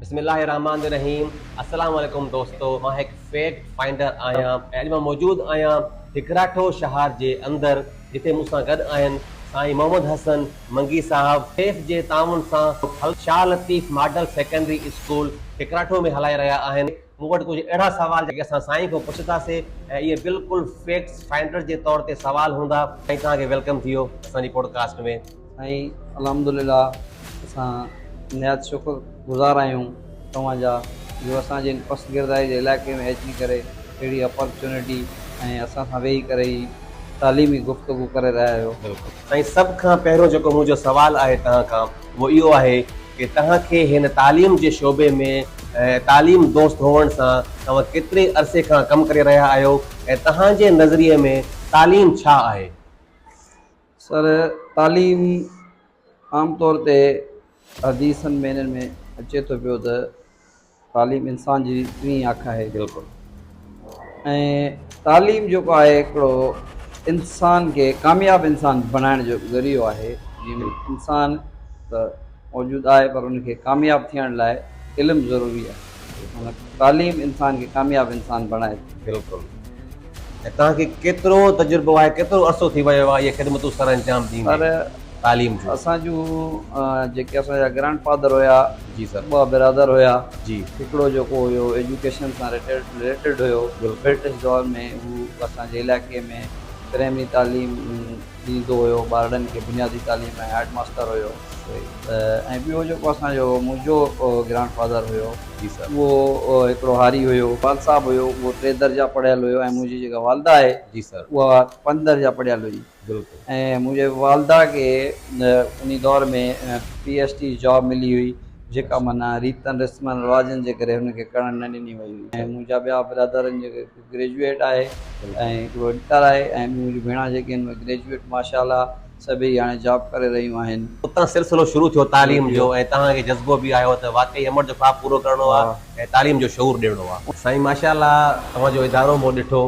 बिस्मिल्लाहिर्रहमानिर्रहीम। अस्सलाम वालेकुम दोस्तों, मां एक फैक्ट फाइंडर आहियां ऐं अॼु मां मौजूदु आहियां हिकराठो शहर जे अंदरि, जिते मूंसां गॾु आहिनि साईं मोहम्मद हसन मंगी साहब। सेफ जे ताउन सां Shah Latif model secondary school हिकराठो में हलाए रहिया आहिनि। मूं वटि कुझु अहिड़ा सवाल जेके असां साईं खां पुछंदासीं ऐं इहे बिल्कुलु फैक्ट्स फाइंडर जे तौर ते सवाल हूंदा। साईं तव्हांखे वेलकम थियो असांजी पॉडकास्ट में। साईं अल्हम्दुलिल्लाह, असां निहायत शुक्रगुज़ार आहियूं तव्हांजा जो असांजे पसगिरदाई जे इलाइक़े में अची करे अहिड़ी अपॉर्चुनिटी ऐं असां सां वेही करे ई तालीमी गुफ़्तगू करे रहिया आहियो। साईं, सभ खां पहिरियों जेको मुंहिंजो सवाल आहे तव्हां खां उहो इहो आहे कि तव्हांखे हिन तालीम जे शोबे में तालीम दोस्त हुअण सां तव्हां केतिरे अरसे खां कमु करे रहिया आहियो ऐं तव्हांजे नज़रिए में तालीम छा आहे? सर, तालीम आम तौर ते हदीसनि में हिननि में अचे थो पियो त तालीम इंसान जी टी अख आहे। बिल्कुलु। ऐं तालीम जेको आहे हिकिड़ो इंसान खे कामयाबु इंसान बणाइण जो ज़रियो आहे। जीअं इंसान त मौजूदु आहे पर उनखे कामयाबु थियण लाइ इल्मु ज़रूरी आहे। तालीम इंसान खे कामयाबु इंसान बणाए थी। बिल्कुलु। ऐं तव्हांखे केतिरो तजुर्बो आहे, केतिरो अरसो थी वियो आहे इहे ख़िदमतूं सर अंजाम ॾींदे पर तालीम जूं? असां जूं जेके असांजा ग्रैंड फादर हुया, जी सर। ॿ बिरादर हुया। जी। हिकिड़ो जेको हुयो एजुकेशन सां रिलेटेड हुयो। ब्रिटिश दौर में हू असांजे इलाइक़े में प्राइमरी तालीम ॾींदो हुयो, ॿारनि खे बुनियादी तालीम ऐं हेड मास्टर हुयो। ऐं ॿियो जेको असांजो मुंहिंजो ग्रैंड फादर हुयो, जी सर, उहो हिकिड़ो हारी हुयो, वाल साहब हुयो, उहो 3 दर्जा पढ़ियल हुयो। ऐं मुंहिंजी जेका वालदा आहे, जी सर, उहा 5 दर्जा पढ़ियल हुई। बिल्कुलु। ऐं मुंहिंजे वालदा खे उन दौर में PhD जॉब मिली हुई, जेका माना रीतनि रस्मनि रिवाजनि जे करे हुनखे करणु न ॾिनी वई हुई। ऐं मुंहिंजा ॿिया ब्रदरनि जेके ग्रेजुएट आहे ऐं हिकिड़ो इंटर आहे, ऐं मुंहिंजी भेण जेके आहिनि ग्रेजुएट माशाअल्लाह सभई हाणे जॉब करे रहियूं आहिनि। उतां सिलसिलो शुरू थियो तालीम जो ऐं तव्हांखे जज़्बो बि आयो त वाकई अमर जो ख्वाबु पूरो करिणो आहे ऐं तालीम जो शऊर ॾियणो आहे। साईं माशाअल्लाह, तव्हांजो इदारो मूं ॾिठो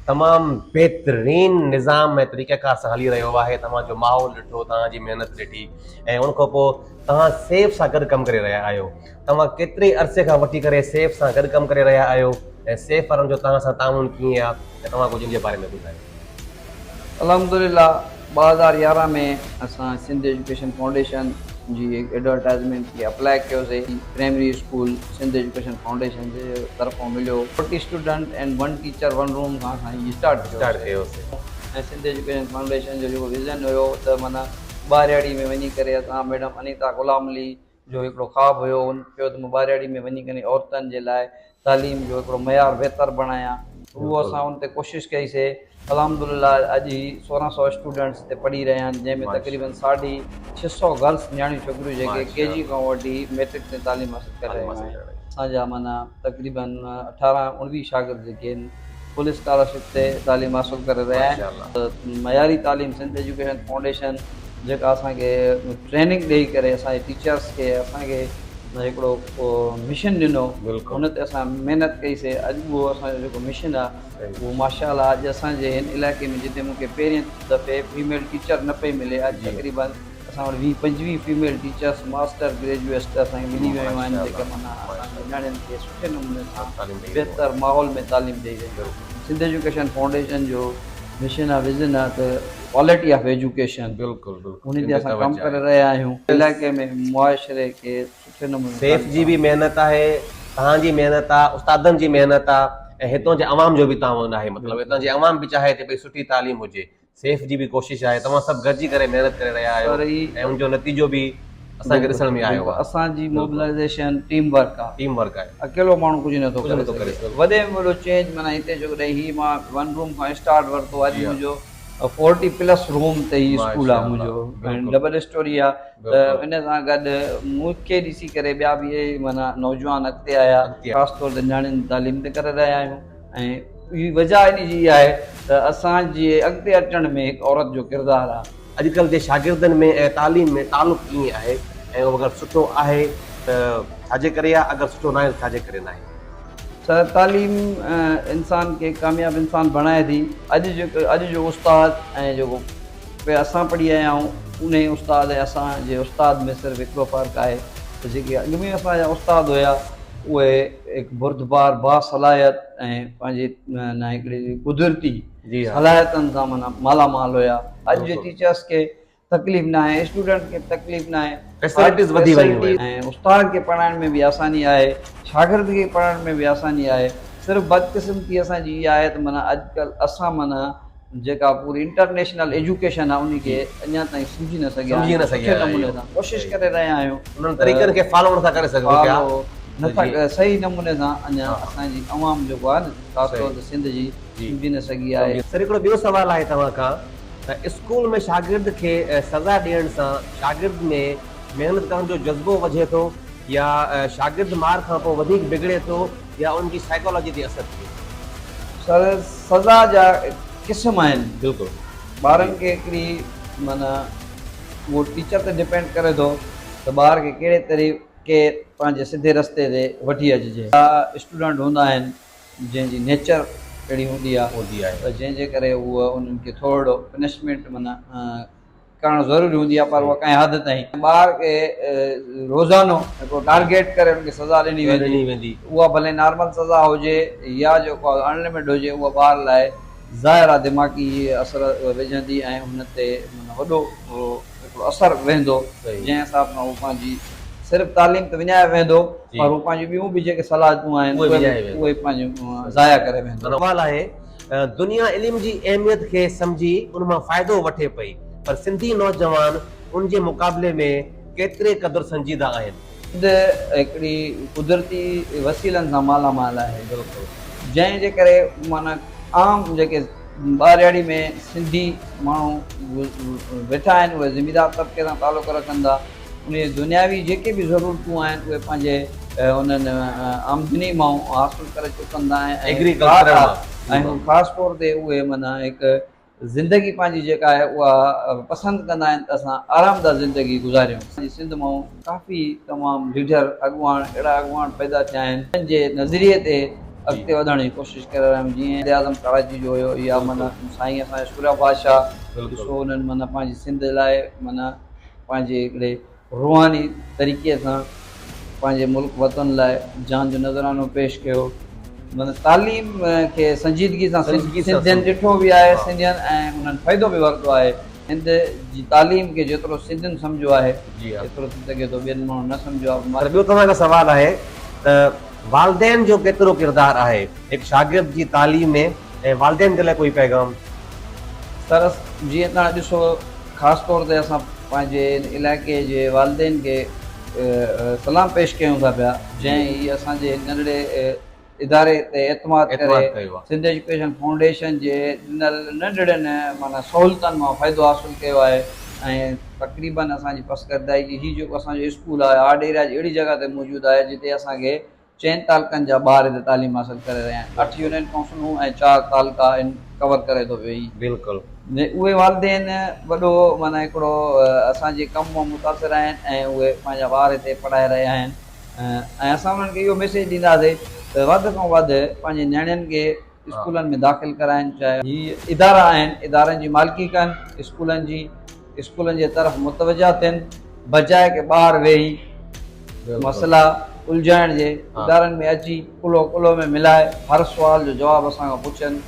तमामु बहितरीन निज़ाम ऐं तरीक़ेकार सां हली रहियो आहे। तव्हांजो माहौल ॾिठो, तव्हांजी महिनत ॾिठी ऐं उन खां पोइ तव्हां सेफ सां गॾु कमु करे रहिया आहियो। तव्हां केतिरे अरसे खां वठी करे सेफ सां गॾु कमु करे रहिया आहियो ऐं सेफ वारनि जो तव्हां सां ताउन कीअं आहे ऐं तव्हां कुझु इन जे बारे में ॿुधायो? अल्हम्दुलिल्लाह, 2011 में असां सिंध एजुकेशन फाउंडेशन जी एडवर्टाइज़मेंट खे अप्लाई कयोसीं। Primary school Sindh education foundation जे तरफ़ां मिलियो। 40 स्टूडेंट एंड 1 टीचर 1 रूम खां असां स्टार्ट कयोसीं। ऐं सिंध एजुकेशन फाउंडेशन जो जेको विज़न हुयो त माना ॿारियाड़ी में वञी करे असां मैडम अनीता गुलाम अली जो हिकिड़ो ख्वाबु हुयो पियो त मां ॿारियाड़ी में वञी करे औरतुनि जे लाइ तालीम जो हिकिड़ो मयार बहितर बणायां। उहो असां उन ते कोशिशि कईसीं। अल्हम्दुलिल्लाह, अॼु ही 1600 स्टूडेंट्स हिते पढ़ी रहिया आहिनि, जंहिंमें तक़रीबन 650 गर्ल्स नियाणियूं छोकिरियूं जेके KG खां वठी मैट्रिक ते तालीम हासिल करे रहियूं आहिनि। असांजा माना तक़रीबन 18-19 शागिर्द जेके आहिनि फुल स्कॉलरशिप ते तालीम हासिल करे रहिया आहिनि। मयारी तालीम सिंध एजुकेशन फाउंडेशन जेका असांखे ट्रेनिंग ॾेई करे असांजे टीचर्स खे असांखे हिकिड़ो मिशन ॾिनो, हुन ते असां महिनत कईसीं। अॼु उहो असांजो जेको मिशन आहे उहो माशाअल्लाह अॼु असांजे हिन इलाइक़े में जिते मूंखे पहिरें दफ़े फीमेल टीचर न पई मिले, अॼु तक़रीबन असां वटि 20-25 फीमेल टीचर्स मास्टर ग्रेजुएट असांखे मिली वियूं आहिनि, जेके माना असांजे नियाणियुनि खे सुठे नमूने सां बहितर माहौल में तालीम ॾेई रहियूं। सिंध एजुकेशन फाउंडेशन जो मिशन आहे, विज़न आहे त क्वालिटी ऑफ एजुकेशन। बिल्कुलु उन ते असां कमु करे रहिया आहियूं। इलाइक़े में मुआशरे खे सुठे नमूने सेफ जी बि महिनत आहे, तव्हांजी महिनत आहे, उस्तादनि जी महिनत आहे ऐं हितां जे अवाम जो बि ताउन आहे। मतिलबु हितां जी अवाम बि चाहे थी भई सुठी तालीम हुजे। सेफ जी बि कोशिशि आहे, तव्हां सभु गॾिजी करे महिनत करे रहिया आहियो ऐं उनजो नतीजो बि असांखे ॾिसण में आयो आहे। असांजी मोबिलाइज़ेशन टीम वर्क आहे। टीम वर्क आहे, अकेलो माण्हू कुझु नथो करे सघे। वॾे में वॾो चेंज माना हिते जेको ही मां 1 रूम खां स्टार्ट वरितो, अॼु मुंहिंजो 40+ रूम ते ही स्कूल आहे मुंहिंजो, डबल स्टोरी आहे। त इन सां गॾु मूंखे ॾिसी करे ॿिया बि माना नौजवान अॻिते आया, ख़ासि तौर ते नियाणियुनि तालीम ते करे रहिया आहियूं। ऐं हीअ वजह इन जी आहे त असांजे अॻिते अचण में हिकु औरत जो किरदारु आहे। अॼुकल्ह जे शागिर्दनि में ऐं तालीम में तालुक़ कीअं आहे ऐं अगरि सुठो आहे त छाजे करे आहे, अगरि सुठो न आहे त छाजे करे न आहे? सर, तालीम इंसान खे कामयाबु इंसान बणाए थी। अॼु जो उस्ताद ऐं जेको पे असां पढ़ी आया आहियूं उन उस्ताद ऐं असांजे उस्ताद में सिर्फ़ु हिकिड़ो फ़र्क़ु आहे त जेके अॻु में असांजा उस्ताद हुया उहे हिकु बुर्दबार बासलाहियत ऐं पंहिंजे न हिकिड़ी कुदरती जी हा। सलाहियतनि सां माना मालामाल हुया। अॼु जे बिल्कुलु। टीचर्स खे तकलीफ़ न आहे, स्टूडेंट खे तकलीफ़ न आहे, फैसिलिटीज़ वधी वियूं आहिनि। ऐं उस्ताद खे पढ़ाइण में बि आसानी आहे, शागिर्द खे पढ़ाइण में बि आसानी आहे। सिर्फ़ु बदकिस्मती असांजी इहा आहे त माना अॼुकल्ह असां माना जेका पूरी इंटरनेशनल एजुकेशन आहे उनखे अञा ताईं सम्झी न सघिया सम्झी न आहियूं, सघिया सुठे नमूने आहियूं। सां कोशिशि करे रहिया आहियूं, उन्हनि तरीक़नि खे फॉलो नथा करे सघूं पिया। फॉलो नथा जी। सही नमूने सां अञा हा। असांजी अवाम जेको आहे न ख़ासि तौर ते सिंध जी जी। सम्झी न सघी आहे। सर हिकिड़ो ॿियो सुवालु आहे तव्हां खां त स्कूल में शागिर्द खे सज़ा ॾियण सां शागिर्द में महिनत करण जो जज़्बो वधे थो या शागिर्द मार खां पोइ वधीक बिगड़े थो या उनजी साइकोलॉजी ते असरु थिए? सर सज़ा जा क़िस्म आहिनि। बिल्कुलु। ॿारनि खे हिकिड़ी माना उहो टीचर ते डिपेंड करे थो त ॿार खे कहिड़े तरीक़े पंहिंजे सिधे रस्ते ते वठी अचिजे। स्टूडेंट हूंदा आहिनि जंहिंजी नेचर अहिड़ी हूंदी आहे त जंहिंजे करे उहा उन्हनि खे थोरो पनिशमेंट माना करणु ज़रूरी हूंदी आहे, पर उहा कंहिं हद ताईं। ॿार खे रोज़ानो हिकिड़ो टारगेट करे उनखे सज़ा ॾिनी वेंदी, उहा भले नॉर्मल सज़ा हुजे या जेको आहे अनलिमिटेड हुजे, उहा ॿार लाइ ज़ाहिर आहे दिमाग़ी असर विझंदी ऐं हुन ते माना वॾो हिकिड़ो असरु वेंदो, जंहिं हिसाब सां उहो पंहिंजी सिर्फ़ु तालीम त विञाए वेंदो पर उहो पंहिंजी ॿियूं बि जेके सलाहियतूं आहिनि उहे पंहिंजो ज़ाया करे वेंदो। सवाल आहे दुनिया इल्म जी अहमियत खे सम्झी उन मां फ़ाइदो वठे पई, पर सिंधी नौजवान उन जे मुक़ाबले में केतिरे क़दुरु संजीदा आहिनि? हिकिड़ी कुदरती वसीलनि सां मालामाल आहे, जंहिंजे करे माना आम जेके ॿारयाड़ी में सिंधी माण्हू वेठा आहिनि उहे ज़मीदार तबिके सां तालुक़ु रखनि था। उन दुनियावी जेके बि ज़रूरतूं आहिनि उहे पंहिंजे उन्हनि आमदनी मां हासिलु करे चुकनि था ऐं ख़ासि तौर ते उहे माना हिकु ज़िंदगी पंहिंजी जेका आहे उहा पसंदि कंदा आहिनि त असां आरामदाह ज़िंदगी गुज़ारियूं। असांजी सिंध मां काफ़ी तमामु लीडर अॻुवान अहिड़ा अॻुवान पैदा थिया आहिनि जंहिंजे नज़रिए ते अॻिते वधण जी कोशिशि करे रहिया आहियूं। जीअं वज़ीर आज़म कराची जो हुयो या माना साईं असांजा सूर्या बादशाह, ॾिसो उन्हनि माना पंहिंजी सिंध लाइ माना पंहिंजे हिकिड़े रूहानी तरीक़े सां पंहिंजे मुल्क वतन लाइ जान जो नज़रानो पेश कयो। माना तालीम खे संजीदगी सां सिंधियुनि ॾिठो बि आहे सिंधियुनि ऐं उन्हनि फ़ाइदो बि वरितो आहे। हिंद जी तालीम खे जेतिरो सिंधियुनि सम्झो आहे एतिरो थी सघे थो ॿियनि माण्हुनि न सम्झो आहे। ॿियो तव्हांजो सवाल आहे त वालदेन जो केतिरो किरदारु आहे हिकु शागिर्द जी तालीम में ऐं वालदेन जे लाइ कोई पैगाम? सर जीअं तव्हां ॾिसो ख़ासि तौर ते असां पंहिंजे इलाइक़े जे वालदेन खे सलाम पेश कयूं था पिया, जंहिं हीअ असांजे नंढड़े इदारे ते एतमाद करे सिंध एजुकेशन फाउंडेशन जे ॾिनल नंढड़नि माना सहूलियतुनि मां फ़ाइदो हासिलु कयो आहे। ऐं तक़रीबन असांजी पसकरदाई जी हीउ जेको असांजो स्कूल आहे आर्ट एरिया जी अहिड़ी जॻह ते मौजूदु आहे जिते असांखे 4 तालुकनि जा ॿार हिते तालीम हासिलु करे रहिया आहिनि। 8 यूनियन काउंसिलूं ऐं 4 तालुका कवर करे थो पियो। बिल्कुलु उहे वालदेन वॾो माना हिकिड़ो असांजे कम मां मुतासिर आहिनि ऐं उहे पंहिंजा ॿार हिते पढ़ाए रहिया आहिनि ऐं असां उन्हनि खे इहो मैसेज ॾींदासीं त वधि खां वधि पंहिंजे नियाणियुनि खे स्कूलनि में दाख़िल कराइनि। चाहे हीअ इदारा आहिनि, इदारनि जी मालिकी कनि, स्कूलनि जे तरफ़ मुतवजा थियनि, बजाए की ॿार वेही मसइला उलझाइण जे इदारनि में अची कुलो कुलो में मिलाए हर सुवाल जो जवाबु असां खां पुछनि।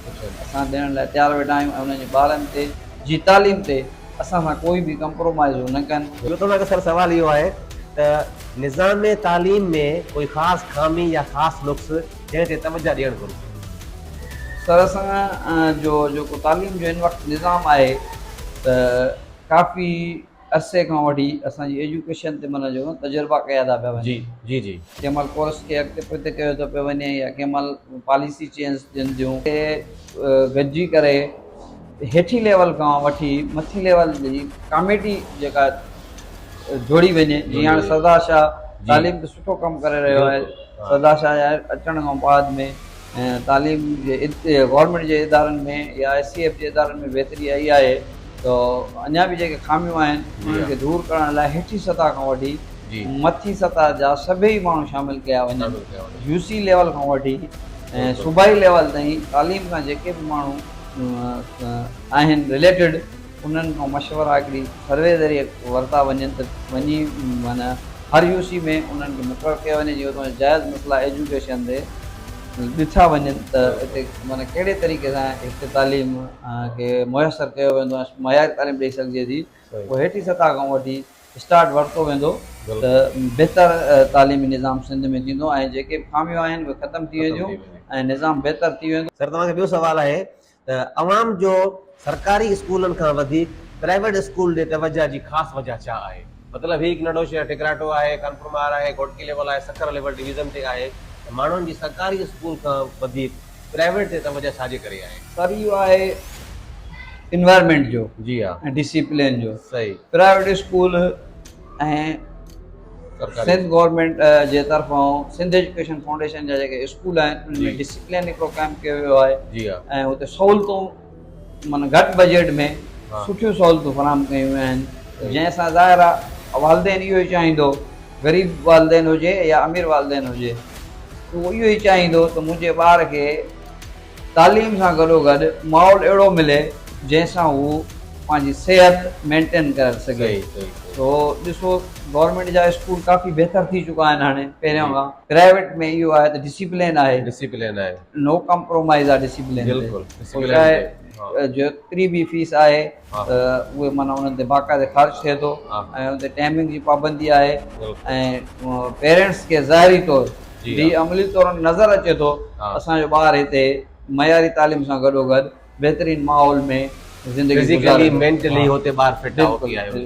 असां ॾियण लाइ तयारु वेठा आहियूं ऐं उन्हनि जे ॿारनि ते जी तालीम ते असां सां कोई बि कंप्रोमाइज़ न कनि। ॿियो तव्हांखे सर सवाल इहो आहे त निज़ाम तालीम में कोई ख़ासि खामी या ख़ासि नुक़्स जंहिं ते तवजा ॾियणु घुरिजे? सर असां जो जेको तालीम जो हिन वक़्तु निज़ाम आहे त काफ़ी अरसे खां वठी असांजी एजुकेशन ते माना जो तजुर्बा कया था पिया वञनि। जी जी कंहिं महिल कोर्स खे अॻिते पुठिते कयो थो पियो वञे या कंहिं महिल पॉलिसी चेंज थियनि थियूं गॾिजी करे हेठी लेवल खां वठी मथी लेवल जी कमेटी जेका जोड़ी वञे। जीअं हाणे सरदार शाह तालीम ते सुठो कमु करे रहियो आहे। सरदार शाह जा अचण खां बाद में तालीम जे गवर्नमेंट जे इदारनि में या SCF जे इदारनि में बहितरी आई आहे। त अञा बि जेके खामियूं आहिनि उन्हनि खे दूरि करण लाइ हेठी सतह खां वठी मथी सतह जा सभई माण्हू शामिलु कया वञनि। UC लेवल खां वठी ऐं सूबाई लेवल ताईं तालीम सां जेके बि माण्हू आहिनि रिलेटेड उन्हनि खां मशवरा हिकिड़ी सर्वे ज़रिए वरिता वञनि त वञी माना हर यूसी में उन्हनि खे मुक़ररु कयो वञे जीअं त जाइज़ मसइला एजुकेशन ते ॾिठा वञनि त हिते माना कहिड़े तरीक़े सां हिते तालीम खे मुयसरु कयो वेंदो आहे, मयारी तालीम ॾेई सघिजे थी, उहो हेठि सतह खां वठी स्टार्ट वरितो वेंदो त बहितर तालीमी निज़ाम सिंध में थींदो ऐं जेके बि ख़ामियूं आहिनि उहे ख़तमु थी वेंदियूं ऐं निज़ाम बहितर थी वेंदो। सर तव्हांखे ॿियो सुवालु आहे त अवाम जो सरकारी स्कूलनि खां वधीक प्राइवेट स्कूल ॾे तवजा जी ख़ासि वजह छा आहे? मतिलबु हीउ हिकु नंढो शहर टिकराटो आहे, कानपुर मार आहे, घोटकी लेवल आहे, सखर लेवल डिवीज़न ते आहे, माण्हुनि जी सरकारी स्कूल खां वधीक प्राइवेट ते तवजा छाजे करे आहे? सर इहो आहे इन्वायरमेंट जो जी हा, ऐं डिसिप्लिन जो। सही। प्राइवेट स्कूल ऐं सिंध गवर्नमेंट जे तरफ़ां सिंध एजुकेशन फाउंडेशन जा जेके स्कूल आहिनि उन में डिसिप्लिन हिकिड़ो क़ाइमु कयो वियो आहे। जी हा। ऐं हुते सहूलियतूं माना घटि बजट में सुठियूं सहूलियतूं फराहम कयूं वियूं आहिनि, जंहिंसां ज़ाहिर आहे वालदेन इहो ई चाहींदो, ग़रीब वालदेन हुजे या अमीर वालदेन हुजे, उहो इहो ई चाहींदो त मुंहिंजे ॿार खे तालीम सां गॾोगॾु माहौल अहिड़ो मिले जंहिंसां हू पंहिंजी सिहत मेंटेन करे सघे। तो ॾिसो गवर्नमेंट जा स्कूल काफ़ी बहितर थी चुका आहिनि हाणे पहिरियों खां। प्राइवेट में इहो आहे त डिसिप्लिन आहे, डिसिप्लिन आहे, नो कॉम्प्रोमाइज़ आहे डिसिप्लिन ते। बिल्कुलु चाहे जेतिरी बि फीस आहे उहे माना उन्हनि ते बाक़ाइदे ख़र्च थिए थो ऐं हुते टाइमिंग जी पाबंदी आहे ऐं पेरेंट्स खे ज़ाहिरी तौरु जी अमली तौरु नज़र अचे थो असांजो ॿारु हिते मयारी तालीम सां गॾोगॾु बहितरीन माहौल में ज़िंदगी फिज़िकली मेंटली होते ॿार फिट आहे।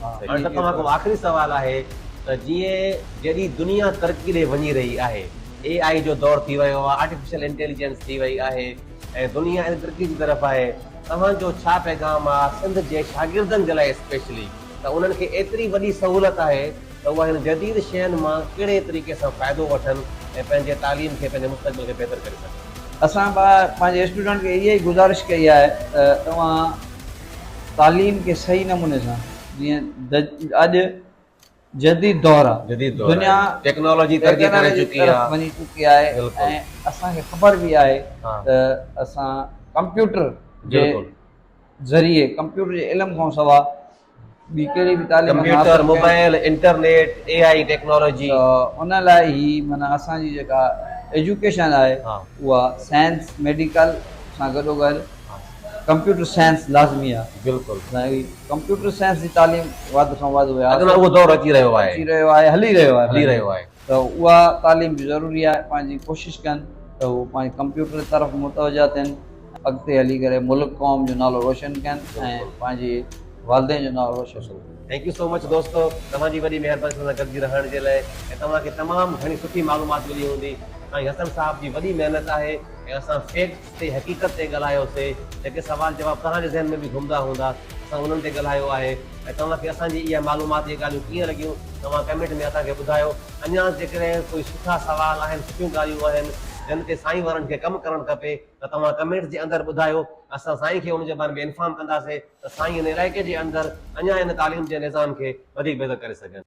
हाणे त तव्हांखां आख़िरी सुवालु आहे त जीअं जॾहिं दुनिया तरक़ी ॾे वञी रही आहे, AI जो दौरु थी वियो आहे, आर्टिफिशियल इंटेलिजेंस थी वई आहे ऐं दुनिया तरक़ी जी तरफ़ आहे, तव्हांजो छा पैगाम आहे सिंध जे शागिर्दनि जे लाइ स्पेशली त उन्हनि खे एतिरी वॾी सहूलियत आहे त उहा हिन जदीद शयुनि मां कहिड़े तरीक़े सां फ़ाइदो वठनि ऐं पंहिंजे तालीम खे पंहिंजे मुस्तक़बिल खे बहितर करे सघनि? असां पंहिंजे स्टूडेंट खे इहा ई गुज़ारिश कई आहे त तव्हां तालीम खे सही नमूने सां, जीअं अॼु जदीद दौरु आहे, दुनिया टेक्नोलॉजी तरक़ी करे चुकी आहे, वञी चुकी आहे ऐं असांखे ख़बर बि आहे त असां कंप्यूटर जे ज़रिए कंप्यूटर जे इल्म खां सवाइ ॿी कहिड़ी बि तालीम computer, mobile, internet, AI technology, उन लाइ ई माना असांजी जेका एजुकेशन आहे उहा साइंस मेडिकल सां गॾोगॾु कंप्यूटर साइंस लाज़मी आहे। बिल्कुलु कंप्यूटर साइंस जी तालीम वधि खां वधि उहो दौरु अची रहियो आहे, हली रहियो आहे त उहा तालीम बि ज़रूरी आहे। पंहिंजी कोशिशि कनि त उहो पंहिंजे कंप्यूटर तरफ़ मुतवजा थियनि, अॻिते हली करे मुल्क क़ौम जो नालो रोशन कनि ऐं पंहिंजी वालदेन जो नालो रोशन कनि। थैंक यू सो मच दोस्तो, तव्हांजी वॾी महिरबानी सां गॾिजी रहण जे लाइ ऐं तव्हांखे तमामु घणी सुठी मालूमात मिली हूंदी। ऐं हसन साहब जी वॾी महिनत आहे ऐं असां फैक्ट्स ते हक़ीक़त ते ॻाल्हायोसीं, जेके सवाल जवाब तव्हांजे ज़हन में बि घुमंदा हूंदा असां उन्हनि ते ॻाल्हायो आहे ऐं तव्हांखे असांजी इहा मालूमात इहे ॻाल्हियूं कीअं लॻियूं तव्हां कमेंट में असांखे ॿुधायो। अञा जेकॾहिं कोई सुठा सवाल आहिनि, सुठियूं ॻाल्हियूं आहिनि जिन ते साईं वारनि खे कमु करणु खपे त तव्हां कमेंट्स जे अंदरि ॿुधायो, असां साईं खे उनजे बारे में इंफॉर्म कंदासीं त साईं हिन इलाइक़े जे अंदरि अञा हिन तालीम जे निज़ाम खे वधीक बहितर करे सघनि।